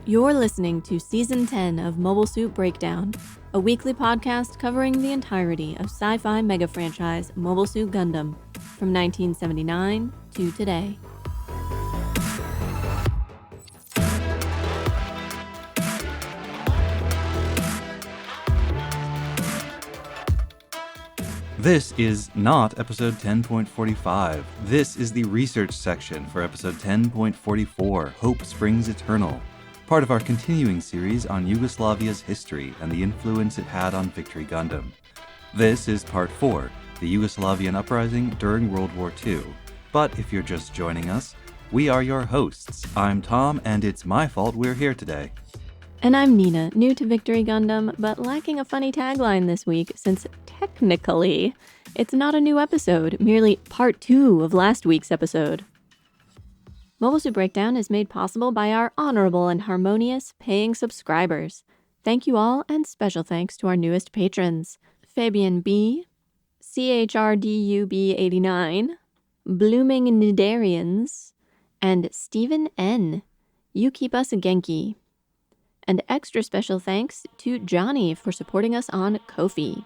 You're listening to Season 10 of Mobile Suit Breakdown, a weekly podcast covering the entirety of sci-fi mega franchise Mobile Suit Gundam from 1979 to today. This is not episode 10.45. This is the research section for episode 10.44, Hope Springs Eternal, part of our continuing series on Yugoslavia's history and the influence it had on Victory Gundam. This is part 4, the Yugoslavian uprising during World War II. But if you're just joining us, we are your hosts. I'm Tom, and it's my fault we're here today. And I'm Nina, new to Victory Gundam, but lacking a funny tagline this week since technically it's not a new episode, merely part 2 of last week's episode. Mobile Suit Breakdown is made possible by our honorable and harmonious paying subscribers. Thank you all, and special thanks to our newest patrons, Fabian B, CHRDUB89, Blooming Nidarians, and Stephen N. You keep us a Genki. And extra special thanks to Johnny for supporting us on Ko-fi.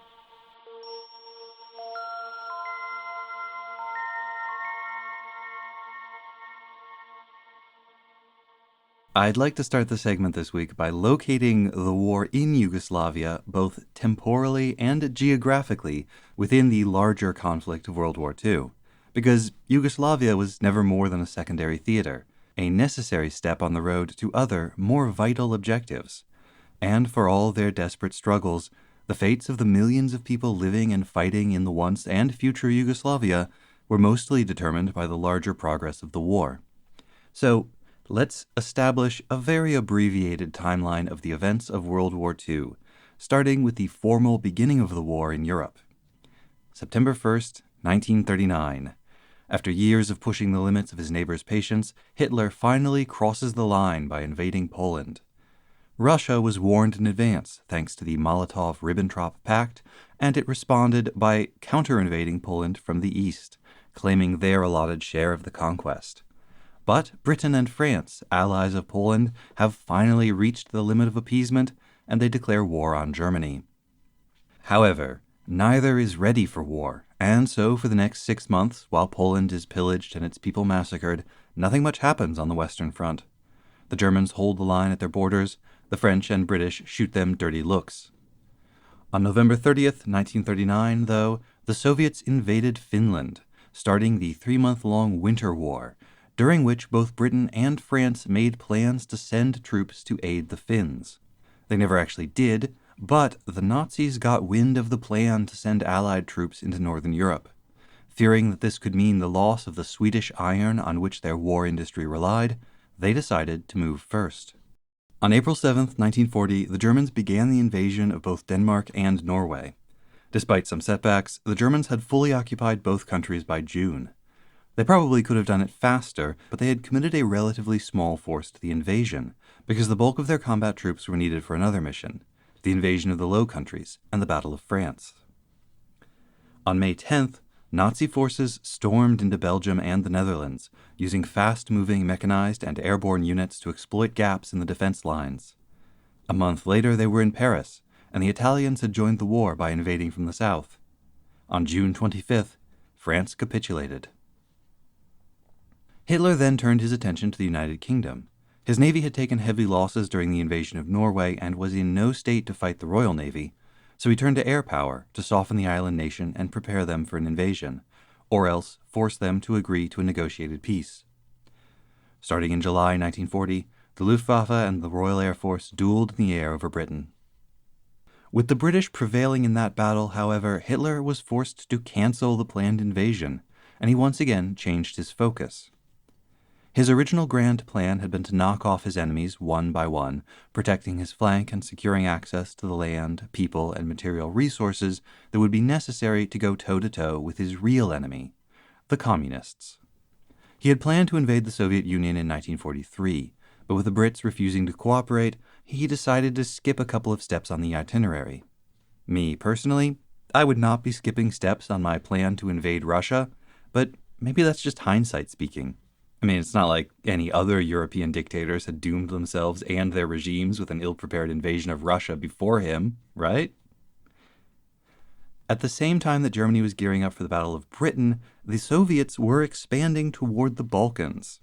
I'd like to start the segment this week by locating the war in Yugoslavia both temporally and geographically within the larger conflict of World War II, because Yugoslavia was never more than a secondary theater, a necessary step on the road to other, more vital objectives. And for all their desperate struggles, the fates of the millions of people living and fighting in the once and future Yugoslavia were mostly determined by the larger progress of the war. So, let's establish a very abbreviated timeline of the events of World War II, starting with the formal beginning of the war in Europe. September 1st, 1939. After years of pushing the limits of his neighbor's patience, Hitler finally crosses the line by invading Poland. Russia was warned in advance, thanks to the Molotov-Ribbentrop Pact, and it responded by counter-invading Poland from the east, claiming their allotted share of the conquest. But Britain and France, allies of Poland, have finally reached the limit of appeasement, and they declare war on Germany. However, neither is ready for war, and so for the next 6 months, while Poland is pillaged and its people massacred, nothing much happens on the Western Front. The Germans hold the line at their borders, the French and British shoot them dirty looks. On November 30th, 1939, though, the Soviets invaded Finland, starting the 3-month-long Winter War, during which both Britain and France made plans to send troops to aid the Finns. They never actually did, but the Nazis got wind of the plan to send Allied troops into Northern Europe. Fearing that this could mean the loss of the Swedish iron on which their war industry relied, they decided to move first. On April 7th, 1940, the Germans began the invasion of both Denmark and Norway. Despite some setbacks, the Germans had fully occupied both countries by June. They probably could have done it faster, but they had committed a relatively small force to the invasion, because the bulk of their combat troops were needed for another mission, the invasion of the Low Countries and the Battle of France. On May 10th, Nazi forces stormed into Belgium and the Netherlands, using fast-moving mechanized and airborne units to exploit gaps in the defense lines. A month later, they were in Paris, and the Italians had joined the war by invading from the south. On June 25th, France capitulated. Hitler then turned his attention to the United Kingdom. His navy had taken heavy losses during the invasion of Norway and was in no state to fight the Royal Navy, so he turned to air power to soften the island nation and prepare them for an invasion, or else force them to agree to a negotiated peace. Starting in July 1940, the Luftwaffe and the Royal Air Force dueled in the air over Britain. With the British prevailing in that battle, however, Hitler was forced to cancel the planned invasion, and he once again changed his focus. His original grand plan had been to knock off his enemies one by one, protecting his flank and securing access to the land, people, and material resources that would be necessary to go toe-to-toe with his real enemy, the Communists. He had planned to invade the Soviet Union in 1943, but with the Brits refusing to cooperate, he decided to skip a couple of steps on the itinerary. Me, personally, I would not be skipping steps on my plan to invade Russia, but maybe that's just hindsight speaking. I mean, it's not like any other European dictators had doomed themselves and their regimes with an ill-prepared invasion of Russia before him, right? At the same time that Germany was gearing up for the Battle of Britain, the Soviets were expanding toward the Balkans.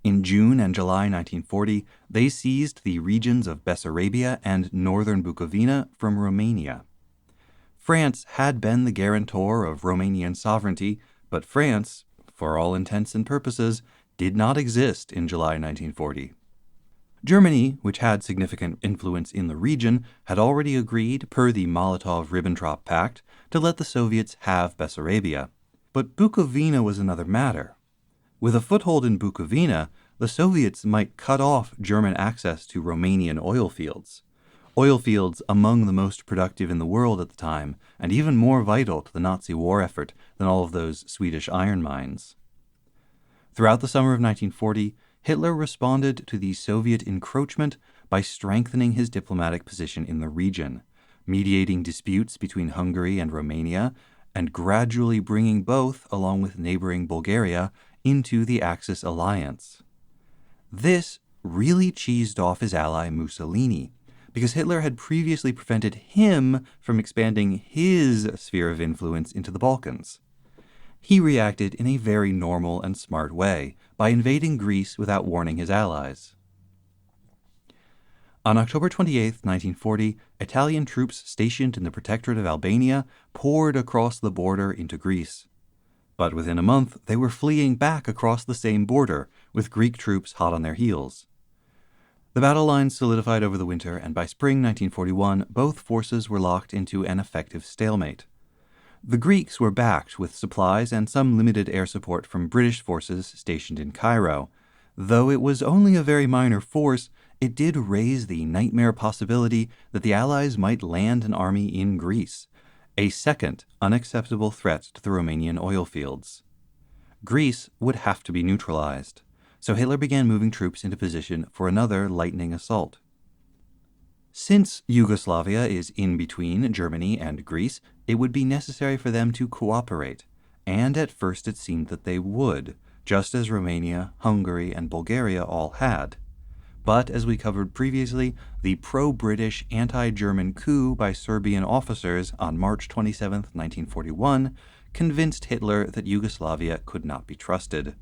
In June and July 1940, they seized the regions of Bessarabia and northern Bukovina from Romania. France had been the guarantor of Romanian sovereignty, but France, for all intents and purposes, did not exist in July 1940. Germany, which had significant influence in the region, had already agreed, per the Molotov-Ribbentrop Pact, to let the Soviets have Bessarabia. But Bukovina was another matter. With a foothold in Bukovina, the Soviets might cut off German access to Romanian oil fields among the most productive in the world at the time, and even more vital to the Nazi war effort than all of those Swedish iron mines. Throughout the summer of 1940, Hitler responded to the Soviet encroachment by strengthening his diplomatic position in the region, mediating disputes between Hungary and Romania, and gradually bringing both, along with neighboring Bulgaria, into the Axis alliance. This really cheesed off his ally Mussolini, because Hitler had previously prevented him from expanding his sphere of influence into the Balkans. He reacted in a very normal and smart way by invading Greece without warning his allies. On October 28, 1940, Italian troops stationed in the Protectorate of Albania poured across the border into Greece. But within a month, they were fleeing back across the same border, with Greek troops hot on their heels. The battle lines solidified over the winter, and by spring 1941, both forces were locked into an effective stalemate. The Greeks were backed with supplies and some limited air support from British forces stationed in Cairo. Though it was only a very minor force, it did raise the nightmare possibility that the Allies might land an army in Greece, a second unacceptable threat to the Romanian oil fields. Greece would have to be neutralized, so Hitler began moving troops into position for another lightning assault. Since Yugoslavia is in between Germany and Greece, it would be necessary for them to cooperate, and at first it seemed that they would, just as Romania, Hungary, and Bulgaria all had. But, as we covered previously, the pro-British, anti-German coup by Serbian officers on March 27, 1941, convinced Hitler that Yugoslavia could not be trusted.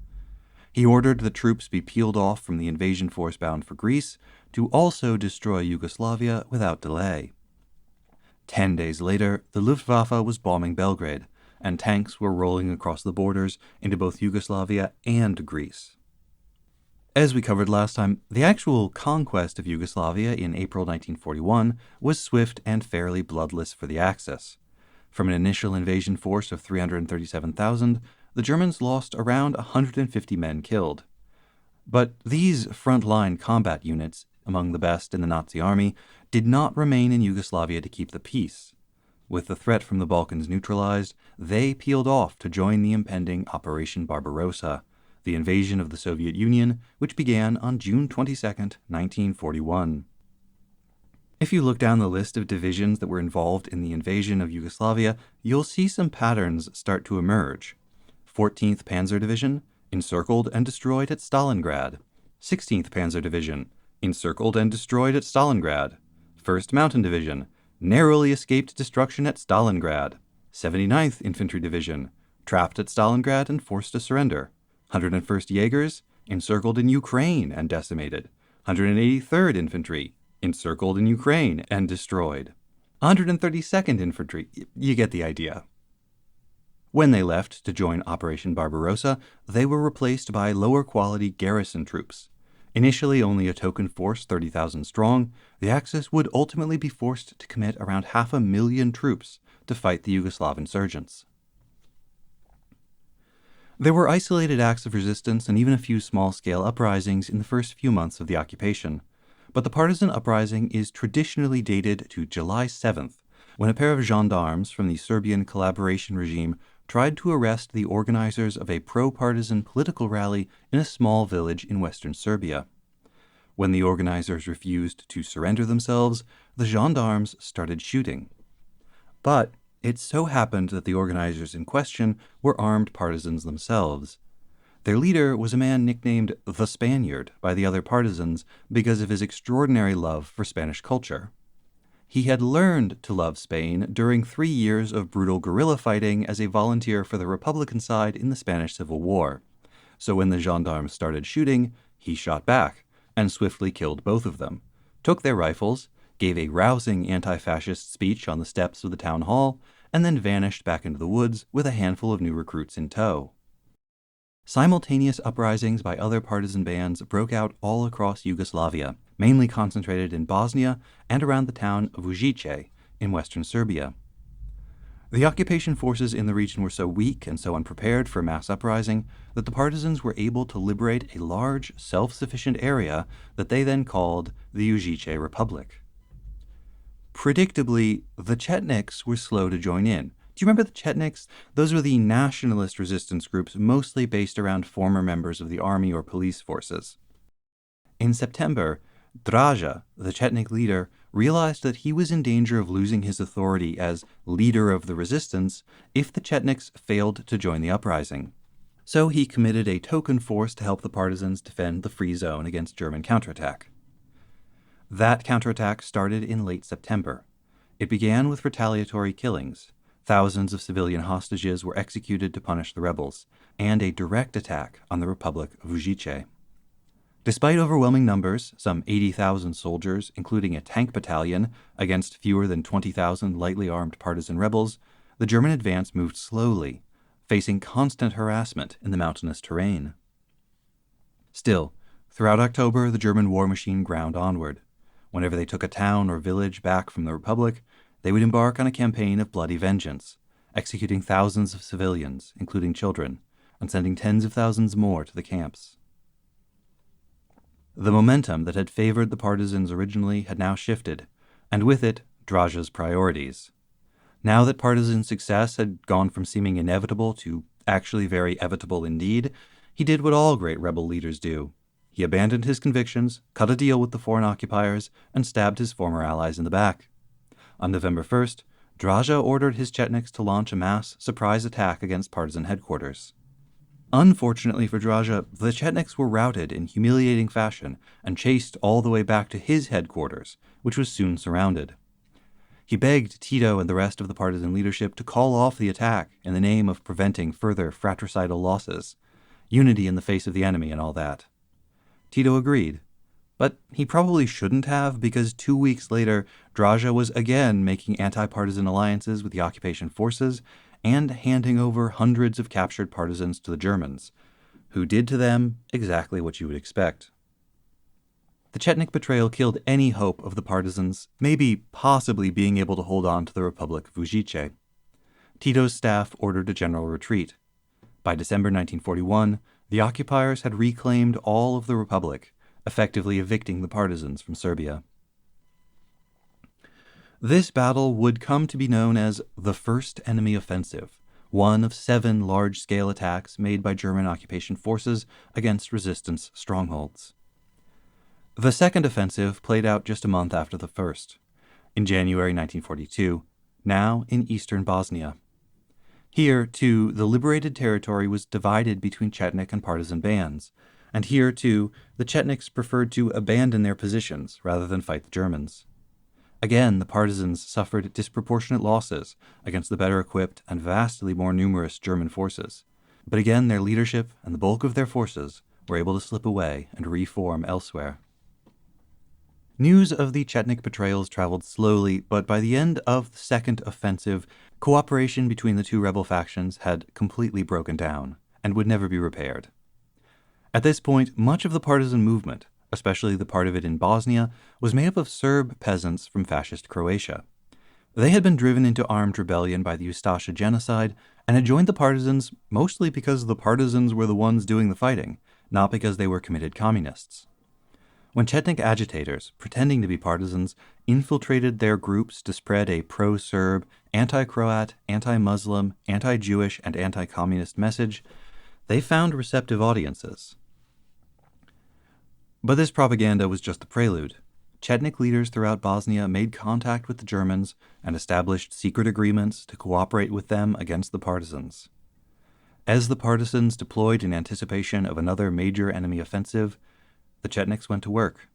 He ordered the troops be peeled off from the invasion force bound for Greece to also destroy Yugoslavia without delay. 10 days later, the Luftwaffe was bombing Belgrade, and tanks were rolling across the borders into both Yugoslavia and Greece. As we covered last time, the actual conquest of Yugoslavia in April 1941 was swift and fairly bloodless for the Axis. From an initial invasion force of 337,000, the Germans lost around 150 men killed. But these front-line combat units, among the best in the Nazi army, did not remain in Yugoslavia to keep the peace. With the threat from the Balkans neutralized, they peeled off to join the impending Operation Barbarossa, the invasion of the Soviet Union, which began on June 22, 1941. If you look down the list of divisions that were involved in the invasion of Yugoslavia, you'll see some patterns start to emerge. 14th Panzer Division, encircled and destroyed at Stalingrad. 16th Panzer Division, encircled and destroyed at Stalingrad. 1st Mountain Division, narrowly escaped destruction at Stalingrad. 79th Infantry Division, trapped at Stalingrad and forced to surrender. 101st Jaegers, encircled in Ukraine and decimated. 183rd Infantry, encircled in Ukraine and destroyed. 132nd Infantry, you get the idea. When they left to join Operation Barbarossa, they were replaced by lower-quality garrison troops. Initially only a token force 30,000 strong, the Axis would ultimately be forced to commit around 500,000 troops to fight the Yugoslav insurgents. There were isolated acts of resistance and even a few small-scale uprisings in the first few months of the occupation, but the partisan uprising is traditionally dated to July 7th, when a pair of gendarmes from the Serbian collaboration regime tried to arrest the organizers of a pro-partisan political rally in a small village in western Serbia. When the organizers refused to surrender themselves, the gendarmes started shooting. But it so happened that the organizers in question were armed partisans themselves. Their leader was a man nicknamed the Spaniard by the other partisans because of his extraordinary love for Spanish culture. He had learned to love Spain during 3 years of brutal guerrilla fighting as a volunteer for the Republican side in the Spanish Civil War. So when the gendarmes started shooting, he shot back and swiftly killed both of them, took their rifles, gave a rousing anti-fascist speech on the steps of the town hall, and then vanished back into the woods with a handful of new recruits in tow. Simultaneous uprisings by other partisan bands broke out all across Yugoslavia, mainly concentrated in Bosnia and around the town of Užice in western Serbia. The occupation forces in the region were so weak and so unprepared for mass uprising that the partisans were able to liberate a large, self-sufficient area that they then called the Užice Republic. Predictably, the Chetniks were slow to join in. Do you remember the Chetniks? Those were the nationalist resistance groups mostly based around former members of the army or police forces. In September, Draža, the Chetnik leader, realized that he was in danger of losing his authority as leader of the resistance if the Chetniks failed to join the uprising. So he committed a token force to help the partisans defend the free zone against German counterattack. That counterattack started in late September. It began with retaliatory killings. Thousands of civilian hostages were executed to punish the rebels, and a direct attack on the Republic of Užice. Despite overwhelming numbers, some 80,000 soldiers, including a tank battalion, against fewer than 20,000 lightly armed partisan rebels, the German advance moved slowly, facing constant harassment in the mountainous terrain. Still, throughout October, the German war machine ground onward. Whenever they took a town or village back from the Republic, they would embark on a campaign of bloody vengeance, executing thousands of civilians, including children, and sending tens of thousands more to the camps. The momentum that had favored the partisans originally had now shifted, and with it, Draža's priorities. Now that partisan success had gone from seeming inevitable to actually very evitable indeed, he did what all great rebel leaders do. He abandoned his convictions, cut a deal with the foreign occupiers, and stabbed his former allies in the back. On November 1st, Draža ordered his Chetniks to launch a mass surprise attack against partisan headquarters. Unfortunately for Draža, the Chetniks were routed in humiliating fashion and chased all the way back to his headquarters, which was soon surrounded. He begged Tito and the rest of the partisan leadership to call off the attack in the name of preventing further fratricidal losses, unity in the face of the enemy and all that. Tito agreed, but he probably shouldn't have, because 2 weeks later, Draža was again making anti-partisan alliances with the occupation forces and handing over hundreds of captured partisans to the Germans, who did to them exactly what you would expect. The Chetnik betrayal killed any hope of the partisans maybe possibly being able to hold on to the Republic of Užice. Tito's staff ordered a general retreat. By December 1941, the occupiers had reclaimed all of the Republic, effectively evicting the partisans from Serbia. This battle would come to be known as the First Enemy Offensive, one of 7 large-scale attacks made by German occupation forces against resistance strongholds. The second offensive played out just a month after the first, in January 1942, now in eastern Bosnia. Here, too, the liberated territory was divided between Chetnik and partisan bands, and here, too, the Chetniks preferred to abandon their positions rather than fight the Germans. Again, the partisans suffered disproportionate losses against the better equipped and vastly more numerous German forces, but again their leadership and the bulk of their forces were able to slip away and reform elsewhere. News of the Chetnik betrayals traveled slowly, but by the end of the second offensive, cooperation between the two rebel factions had completely broken down and would never be repaired. At this point, much of the partisan movement, especially the part of it in Bosnia, was made up of Serb peasants from fascist Croatia. They had been driven into armed rebellion by the Ustaša genocide and had joined the partisans mostly because the partisans were the ones doing the fighting, not because they were committed communists. When Chetnik agitators, pretending to be partisans, infiltrated their groups to spread a pro-Serb, anti-Croat, anti-Muslim, anti-Jewish, and anti-communist message, they found receptive audiences. But this propaganda was just the prelude. Chetnik leaders throughout Bosnia made contact with the Germans and established secret agreements to cooperate with them against the partisans. As the partisans deployed in anticipation of another major enemy offensive, the Chetniks went to work.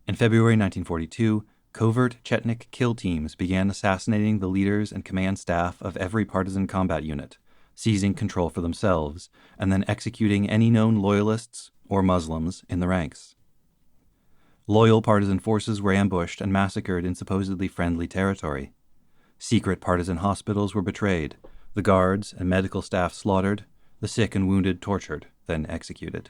In February 1942, covert Chetnik kill teams began assassinating the leaders and command staff of every partisan combat unit, seizing control for themselves, and then executing any known loyalists or Muslims in the ranks. Loyal partisan forces were ambushed and massacred in supposedly friendly territory. Secret partisan hospitals were betrayed, the guards and medical staff slaughtered, the sick and wounded tortured, then executed.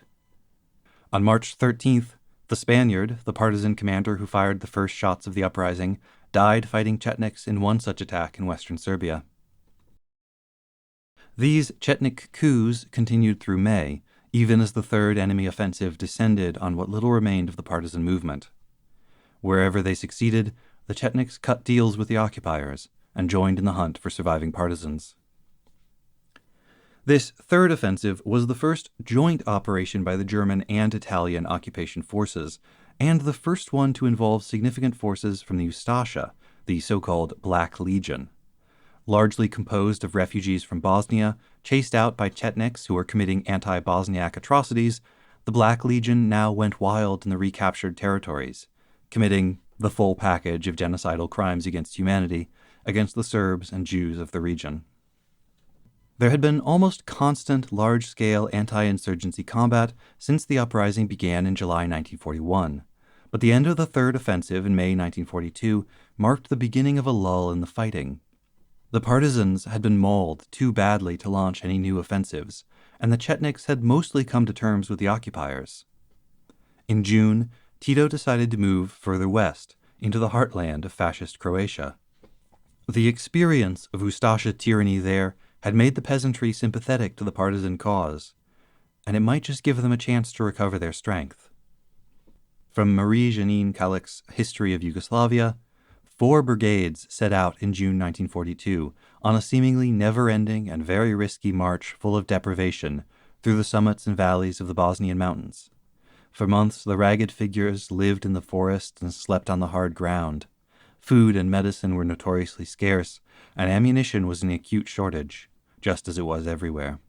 On March 13th, the Spaniard, the partisan commander who fired the first shots of the uprising, died fighting Chetniks in one such attack in western Serbia. These Chetnik coups continued through May, even as the third enemy offensive descended on what little remained of the partisan movement. Wherever they succeeded, the Chetniks cut deals with the occupiers and joined in the hunt for surviving partisans. This third offensive was the first joint operation by the German and Italian occupation forces, and the first one to involve significant forces from the Ustasha, the so-called Black Legion. Largely composed of refugees from Bosnia, chased out by Chetniks who were committing anti-Bosniak atrocities, the Black Legion now went wild in the recaptured territories, committing the full package of genocidal crimes against humanity against the Serbs and Jews of the region. There had been almost constant large-scale anti-insurgency combat since the uprising began in July 1941, but the end of the Third Offensive in May 1942 marked the beginning of a lull in the fighting. The partisans had been mauled too badly to launch any new offensives, and the Chetniks had mostly come to terms with the occupiers. In June, Tito decided to move further west, into the heartland of fascist Croatia. The experience of Ustasha tyranny there had made the peasantry sympathetic to the partisan cause, and it might just give them a chance to recover their strength. From Marie-Janine Kalik's History of Yugoslavia, 4 brigades set out in June 1942 on a seemingly never-ending and very risky march full of deprivation through the summits and valleys of the Bosnian mountains. For months, the ragged figures lived in the forests and slept on the hard ground. Food and medicine were notoriously scarce, and ammunition was in acute shortage, just as it was everywhere.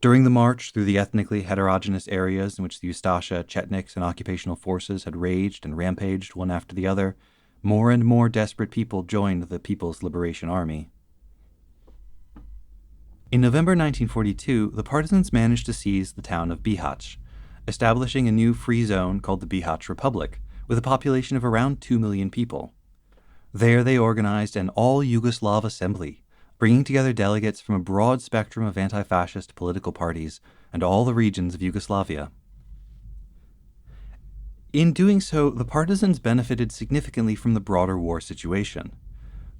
During the march through the ethnically heterogeneous areas in which the Ustasha, Chetniks, and occupational forces had raged and rampaged one after the other, more and more desperate people joined the People's Liberation Army. In November 1942, the partisans managed to seize the town of Bihać, establishing a new free zone called the Bihać Republic, with a population of around 2 million people. There they organized an all-Yugoslav assembly, bringing together delegates from a broad spectrum of anti-fascist political parties and all the regions of Yugoslavia. In doing so, the partisans benefited significantly from the broader war situation.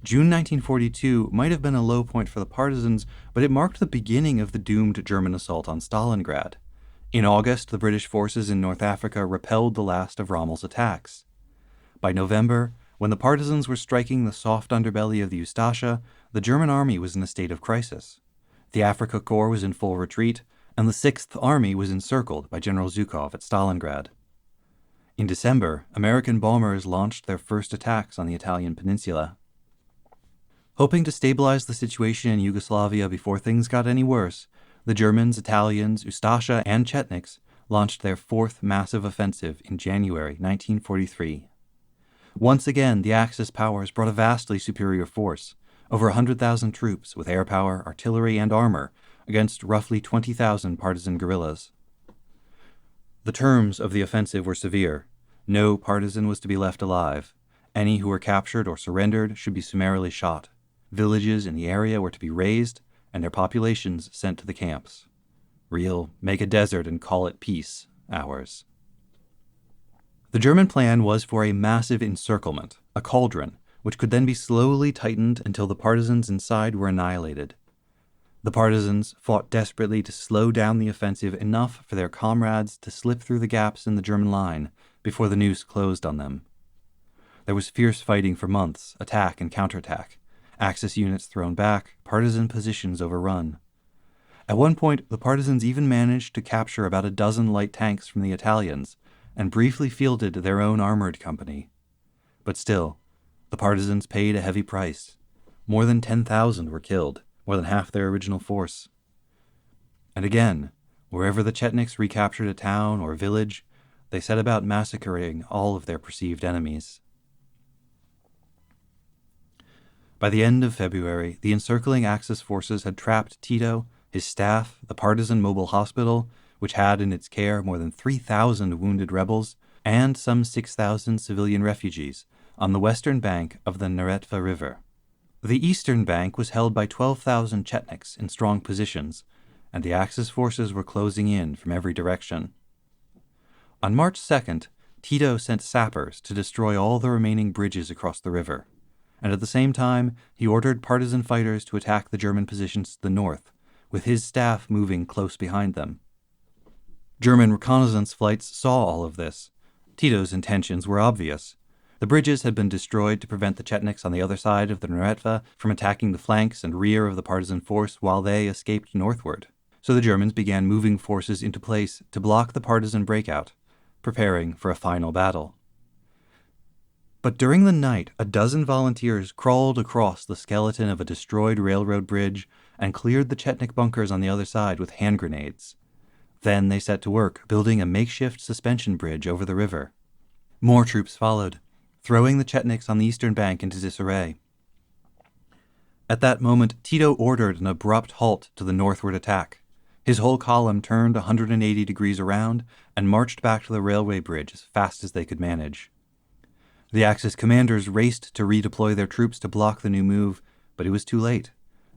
June 1942 might have been a low point for the partisans, but it marked the beginning of the doomed German assault on Stalingrad. In August, the British forces in North Africa repelled the last of Rommel's attacks. By November, when the partisans were striking the soft underbelly of the Ustasha, the German army was in a state of crisis. The Afrika Korps was in full retreat, and the 6th Army was encircled by General Zhukov at Stalingrad. In December, American bombers launched their first attacks on the Italian peninsula. Hoping to stabilize the situation in Yugoslavia before things got any worse, the Germans, Italians, Ustasha, and Chetniks launched their 4th massive offensive in January 1943. Once again, the Axis powers brought a vastly superior force, over 100,000 troops with air power, artillery, and armor, against roughly 20,000 partisan guerrillas. The terms of the offensive were severe. No partisan was to be left alive. Any who were captured or surrendered should be summarily shot. Villages in the area were to be razed, and their populations sent to the camps. Real make a desert and call it peace hours. The German plan was for a massive encirclement, a cauldron, which could then be slowly tightened until the partisans inside were annihilated. The partisans fought desperately to slow down the offensive enough for their comrades to slip through the gaps in the German line before the noose closed on them. There was fierce fighting for months, attack and counterattack, Axis units thrown back, partisan positions overrun. At one point, the partisans even managed to capture about a dozen light tanks from the Italians and briefly fielded their own armored company. But still, the partisans paid a heavy price. More than 10,000 were killed, more than half their original force. And again, wherever the Chetniks recaptured a town or village, they set about massacring all of their perceived enemies. By the end of February, the encircling Axis forces had trapped Tito, his staff, the partisan mobile hospital, which had in its care more than 3,000 wounded rebels, and some 6,000 civilian refugees on the western bank of the Neretva River. The eastern bank was held by 12,000 Chetniks in strong positions, and the Axis forces were closing in from every direction. On March 2nd, Tito sent sappers to destroy all the remaining bridges across the river, and at the same time he ordered partisan fighters to attack the German positions to the north, with his staff moving close behind them. German reconnaissance flights saw all of this. Tito's intentions were obvious. The bridges had been destroyed to prevent the Chetniks on the other side of the Neretva from attacking the flanks and rear of the partisan force while they escaped northward. So the Germans began moving forces into place to block the partisan breakout, preparing for a final battle. But during the night, a dozen volunteers crawled across the skeleton of a destroyed railroad bridge and cleared the Chetnik bunkers on the other side with hand grenades. Then they set to work building a makeshift suspension bridge over the river. More troops followed, throwing the Chetniks on the eastern bank into disarray. At that moment, Tito ordered an abrupt halt to the northward attack. His whole column turned 180 degrees around and marched back to the railway bridge as fast as they could manage. The Axis commanders raced to redeploy their troops to block the new move, but it was too late.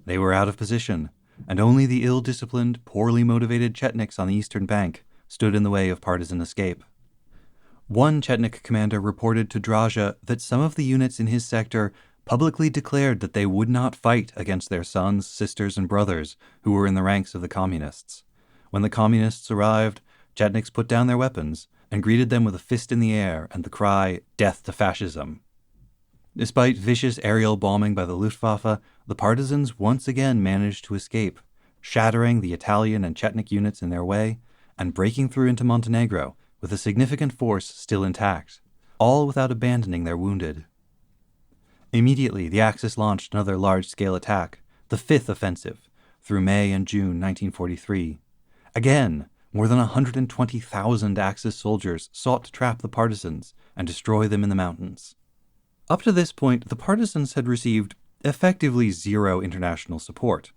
They were out of position, and only the ill-disciplined, poorly motivated Chetniks on the eastern bank stood in the way of partisan escape. One Chetnik commander reported to Draja that some of the units in his sector publicly declared that they would not fight against their sons, sisters, and brothers who were in the ranks of the communists. When the communists arrived, Chetniks put down their weapons and greeted them with a fist in the air and the cry, "Death to fascism." Despite vicious aerial bombing by the Luftwaffe, the partisans once again managed to escape, shattering the Italian and Chetnik units in their way and breaking through into Montenegro with a significant force still intact, all without abandoning their wounded. Immediately, the Axis launched another large-scale attack, the Fifth Offensive, through May and June 1943. Again, more than 120,000 Axis soldiers sought to trap the partisans and destroy them in the mountains. Up to this point, the partisans had received effectively zero international support.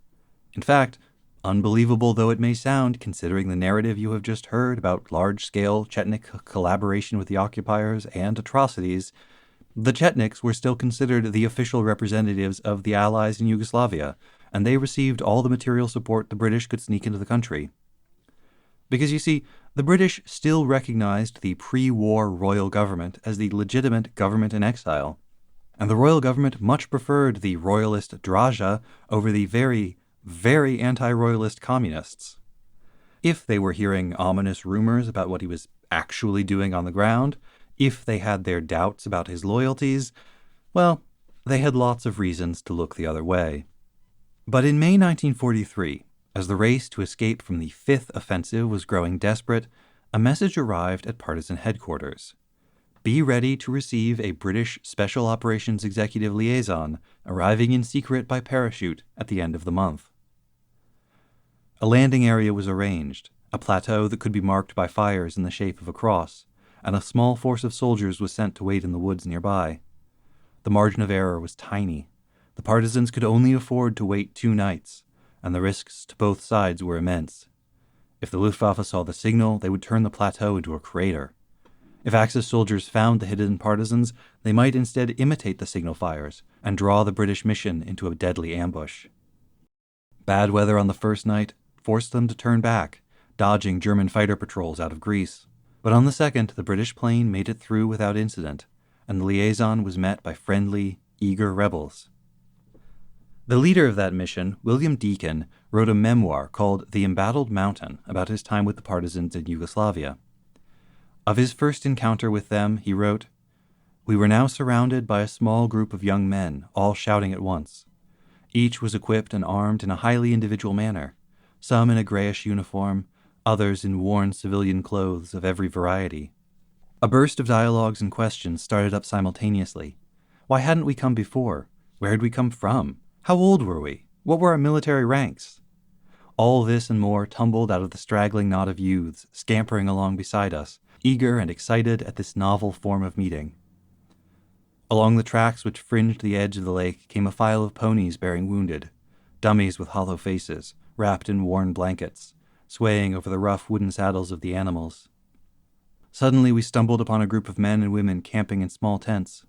In fact, unbelievable though it may sound, considering the narrative you have just heard about large-scale Chetnik collaboration with the occupiers and atrocities, the Chetniks were still considered the official representatives of the Allies in Yugoslavia, and they received all the material support the British could sneak into the country. Because you see, the British still recognized the pre-war royal government as the legitimate government in exile, and the royal government much preferred the royalist Draja over the very, very anti-royalist communists. If they were hearing ominous rumors about what he was actually doing on the ground, if they had their doubts about his loyalties, well, they had lots of reasons to look the other way. But in May 1943, as the race to escape from the Fifth Offensive was growing desperate, a message arrived at partisan headquarters. Be ready to receive a British Special Operations Executive Liaison arriving in secret by parachute at the end of the month. A landing area was arranged, a plateau that could be marked by fires in the shape of a cross, and a small force of soldiers was sent to wait in the woods nearby. The margin of error was tiny. The partisans could only afford to wait 2 nights, and the risks to both sides were immense. If the Luftwaffe saw the signal, they would turn the plateau into a crater. If Axis soldiers found the hidden partisans, they might instead imitate the signal fires and draw the British mission into a deadly ambush. Bad weather on the first night forced them to turn back, dodging German fighter patrols out of Greece. But on the second, the British plane made it through without incident, and the liaison was met by friendly, eager rebels. The leader of that mission, William Deakin, wrote a memoir called The Embattled Mountain about his time with the partisans in Yugoslavia. Of his first encounter with them, he wrote, "We were now surrounded by a small group of young men, all shouting at once. Each was equipped and armed in a highly individual manner, some in a grayish uniform, others in worn civilian clothes of every variety. A burst of dialogues and questions started up simultaneously. Why hadn't we come before? Where had we come from? How old were we? What were our military ranks? All this and more tumbled out of the straggling knot of youths scampering along beside us, eager and excited at this novel form of meeting. Along the tracks which fringed the edge of the lake came a file of ponies bearing wounded, dummies with hollow faces, wrapped in worn blankets, swaying over the rough wooden saddles of the animals. Suddenly we stumbled upon a group of men and women camping in small tents.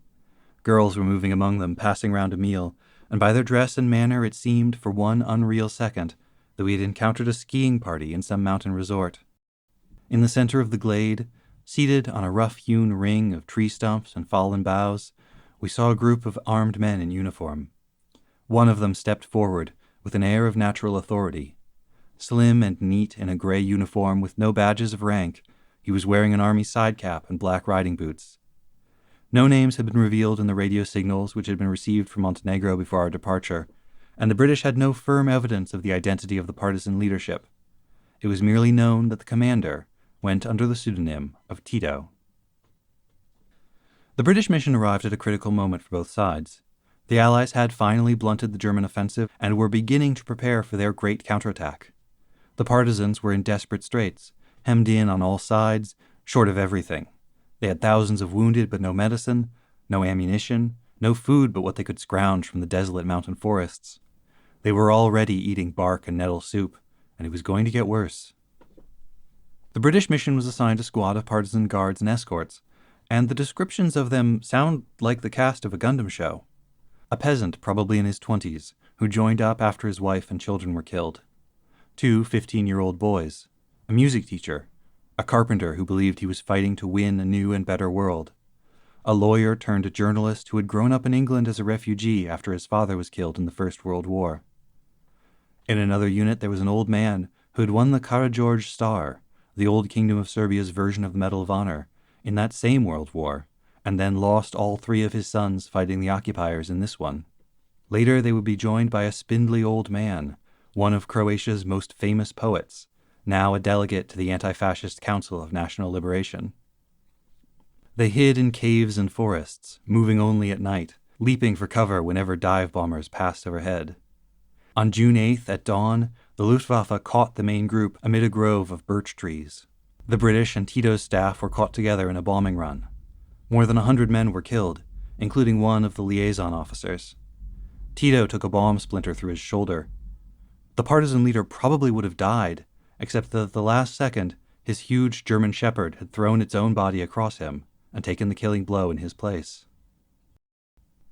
Girls were moving among them, passing round a meal, and by their dress and manner it seemed, for one unreal second, that we had encountered a skiing party in some mountain resort. In the center of the glade, seated on a rough-hewn ring of tree stumps and fallen boughs, we saw a group of armed men in uniform. One of them stepped forward with an air of natural authority. Slim and neat in a gray uniform with no badges of rank, he was wearing an army side cap and black riding boots. No names had been revealed in the radio signals which had been received from Montenegro before our departure, and the British had no firm evidence of the identity of the partisan leadership. It was merely known that the commander went under the pseudonym of Tito. The British mission arrived at a critical moment for both sides. The Allies had finally blunted the German offensive and were beginning to prepare for their great counterattack. The partisans were in desperate straits, hemmed in on all sides, short of everything. They had thousands of wounded but no medicine, no ammunition, no food but what they could scrounge from the desolate mountain forests. They were already eating bark and nettle soup, and it was going to get worse. The British mission was assigned a squad of partisan guards and escorts, and the descriptions of them sound like the cast of a Gundam show. A peasant, probably in his 20s, who joined up after his wife and children were killed. 2 15-year-old boys. A music teacher. A carpenter who believed he was fighting to win a new and better world. A lawyer turned a journalist who had grown up in England as a refugee after his father was killed in the First World War. In another unit there was an old man who had won the Karageorge Star, the old Kingdom of Serbia's version of the Medal of Honor, in that same World War, and then lost all 3 of his sons fighting the occupiers in this one. Later they would be joined by a spindly old man, one of Croatia's most famous poets, now a delegate to the Anti-Fascist Council of National Liberation. They hid in caves and forests, moving only at night, leaping for cover whenever dive bombers passed overhead. On June 8th at dawn, the Luftwaffe caught the main group amid a grove of birch trees. The British and Tito's staff were caught together in a bombing run. More than 100 men were killed, including one of the liaison officers. Tito took a bomb splinter through his shoulder. The partisan leader probably would have died, except that at the last second, his huge German shepherd had thrown its own body across him and taken the killing blow in his place.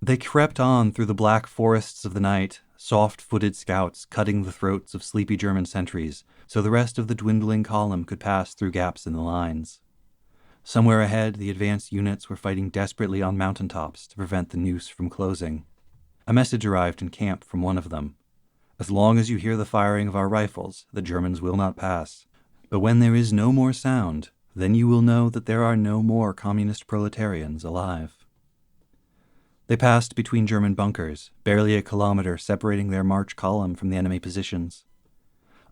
They crept on through the black forests of the night, soft-footed scouts cutting the throats of sleepy German sentries so the rest of the dwindling column could pass through gaps in the lines. Somewhere ahead, the advanced units were fighting desperately on mountaintops to prevent the noose from closing. A message arrived in camp from one of them. As long as you hear the firing of our rifles, the Germans will not pass. But when there is no more sound, then you will know that there are no more communist proletarians alive. They passed between German bunkers, barely a kilometer separating their march column from the enemy positions.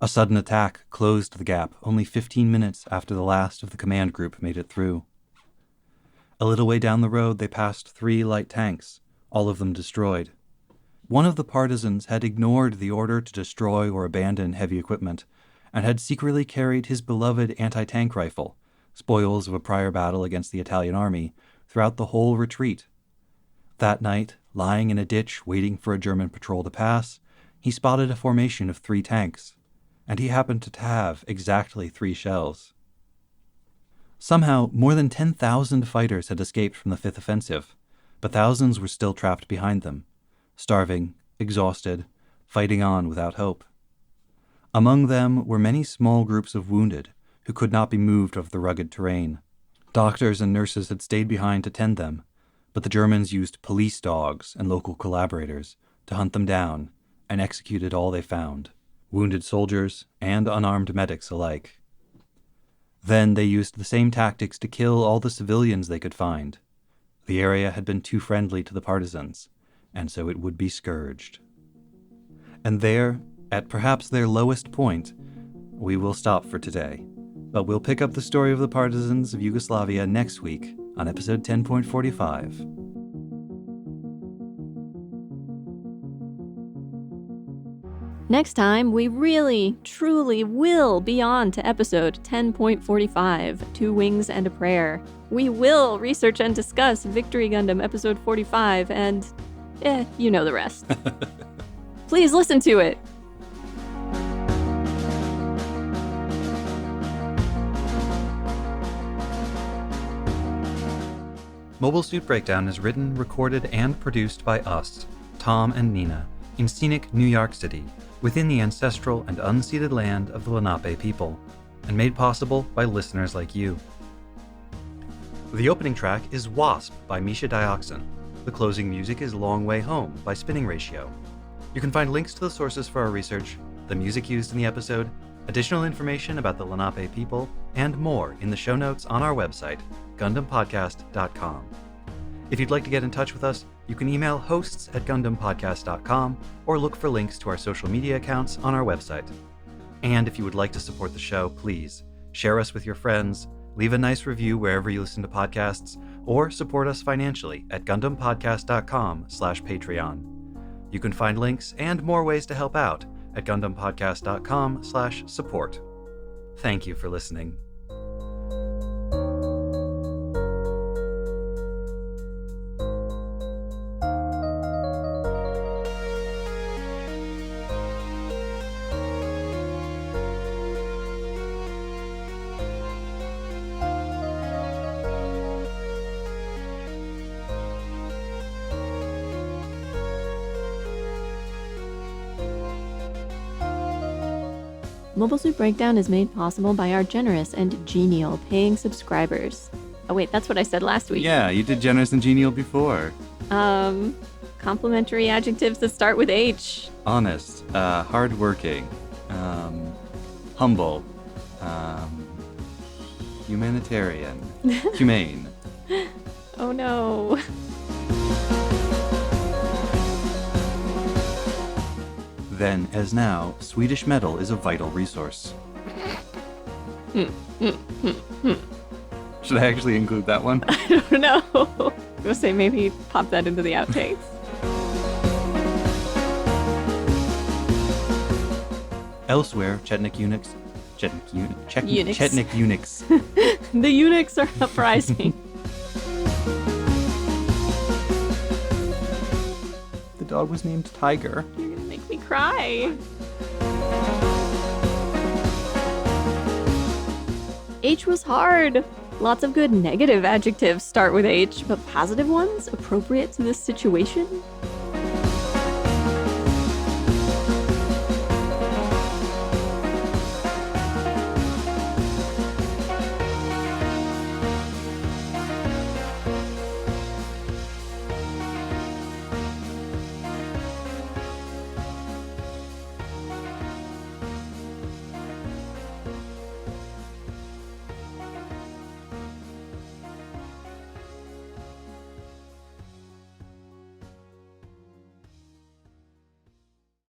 A sudden attack closed the gap only 15 minutes after the last of the command group made it through. A little way down the road they passed 3 light tanks, all of them destroyed. One of the partisans had ignored the order to destroy or abandon heavy equipment, and had secretly carried his beloved anti-tank rifle, spoils of a prior battle against the Italian army, throughout the whole retreat. That night, lying in a ditch waiting for a German patrol to pass, he spotted a formation of 3 tanks, and he happened to have exactly 3 shells. Somehow, more than 10,000 fighters had escaped from the 5th Offensive, but thousands were still trapped behind them, starving, exhausted, fighting on without hope. Among them were many small groups of wounded who could not be moved over the rugged terrain. Doctors and nurses had stayed behind to tend them, but the Germans used police dogs and local collaborators to hunt them down and executed all they found, wounded soldiers and unarmed medics alike. Then they used the same tactics to kill all the civilians they could find. The area had been too friendly to the partisans, and so it would be scourged. And there, at perhaps their lowest point, we will stop for today. But we'll pick up the story of the partisans of Yugoslavia next week on episode 10.45. Next time, we really, truly will be on to episode 10.45, Two Wings and a Prayer. We will research and discuss Victory Gundam episode 45 and, you know the rest. Please listen to it. Mobile Suit Breakdown is written, recorded, and produced by us, Tom and Nina, in scenic New York City, within the ancestral and unceded land of the Lenape people, and made possible by listeners like you. The opening track is Wasp by Misha Dioxin. The closing music is Long Way Home by Spinning Ratio. You can find links to the sources for our research, the music used in the episode, additional information about the Lenape people, and more in the show notes on our website, GundamPodcast.com. If you'd like to get in touch with us, you can email hosts@GundamPodcast.com or look for links to our social media accounts on our website. And if you would like to support the show, please share us with your friends, leave a nice review wherever you listen to podcasts, or support us financially at GundamPodcast.com/Patreon. You can find links and more ways to help out at GundamPodcast.com/support. Thank you for listening. Mobile Suit Breakdown is made possible by our generous and genial paying subscribers. Oh wait, that's what I said last week. Yeah, you did generous and genial before. Complimentary adjectives that start with H. Honest, hardworking, humble, humanitarian, humane. Oh no. Then, as now, Swedish metal is a vital resource. Should I actually include that one? I don't know. I was gonna say maybe pop that into the outtakes. Elsewhere, Chetnik eunuchs. The eunuchs are uprising. The dog was named Tiger. You're gonna make me cry. H was hard. Lots of good negative adjectives start with H, but positive ones appropriate to this situation?